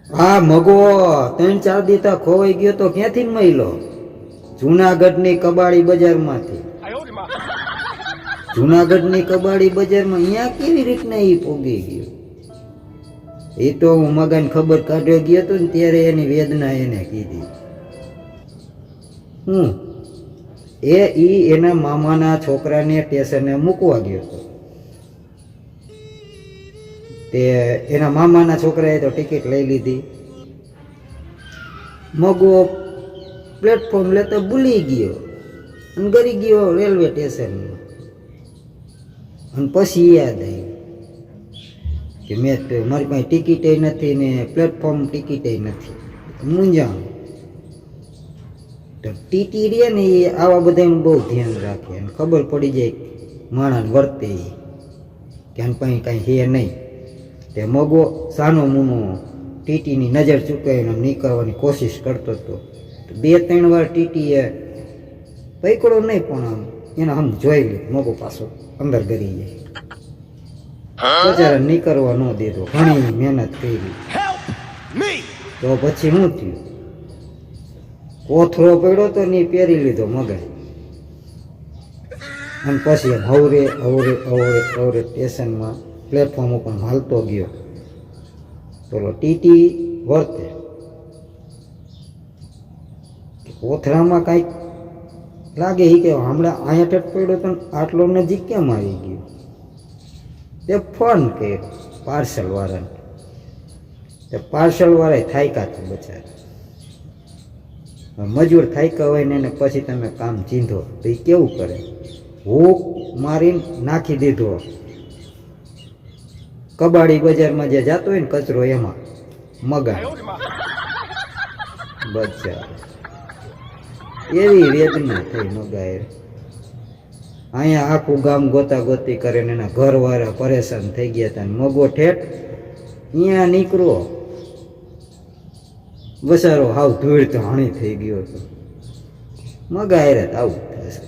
હા મગો 3-4 દી તા ખોવાઈ ગયો તો ક્યાંથી મળ્યો? જુનાગઢની કબાડી બજારમાંથી. જુનાગઢની કબાડી બજારમાં અહીંયા કેવી રીતના ઈ પોગી ગયો? એ તો હું મગન ખબર કાઢવા ગયો હતો ને ત્યારે એની વેદના એને કીધી. એના મામાના છોકરાને સ્ટેશને મૂકવા ગયો હતો. તે એના મામાના છોકરાએ તો ટિકિટ લઈ લીધી. મગો પ્લેટફોર્મ લેતો ભૂલી ગયો અને ગરી ગયો રેલવે સ્ટેશનમાં. અને પછી યાદ આવ્યું કે મારી પાસે ટિકિટે નથી ને પ્લેટફોર્મ ટિકિટે નથી. મૂંઝાણ. તો ટીટી રે ને એ આવા બધાનું બહુ ધ્યાન રાખે અને ખબર પડી જાય માણસ વર્તે કે આની પાસે કાંઈ હે નહીં. તે મગો સાનો મૂનો ટીટીની નજર ચૂકાવીને નીકળવાની કોશિશ કરતો હતો. 2-3 વાર ટીટીએ પકડો નહીં પણ આમ એને આમ જોઈ લીધું. મગો પાછો અંદર ગરી જાય. બચારા નીકળવા ન દીધો. ઘણી મહેનત કરી. તો પછી શું થયું? કોથળો પડ્યો તો ને પહેરી લીધો મગજ. અને પછી એમ હવરે સ્ટેશનમાં પ્લેટફોર્મ ઉપર હાલતો ગયો. ચલો ટીટી વર્તે. કોથળામાં કાંઈક લાગે એ કે હમણાં અહીંયા ઠેઠ પડ્યો તો આટલો નજીક કેમ આવી ગયો? તે ફોન કર્યો પાર્સલ વાળાને. તે પાર્સલ વાળા થાયકા તો બચારા. મજૂર થાયકા હોય ને એને પછી તમે કામ ચીંધો તો એ કેવું કરે? હૂક મારીને નાખી દીધો કબાડી બજારમાં જે જાતો હોય ને કચરો એમાં મગા. બચારા એવી વેદના થઈ મગાએ. અહીંયા આખું ગામ ગોતા ગોતી કરે ને એના ઘરવાળા પરેશાન થઈ ગયા હતા. મગો ઠેઠ અહીંયા નીકળો બસારો હાવ ધૂળ તો હણી થઈ ગયો હતો. મગા હેરાત આવું થશે.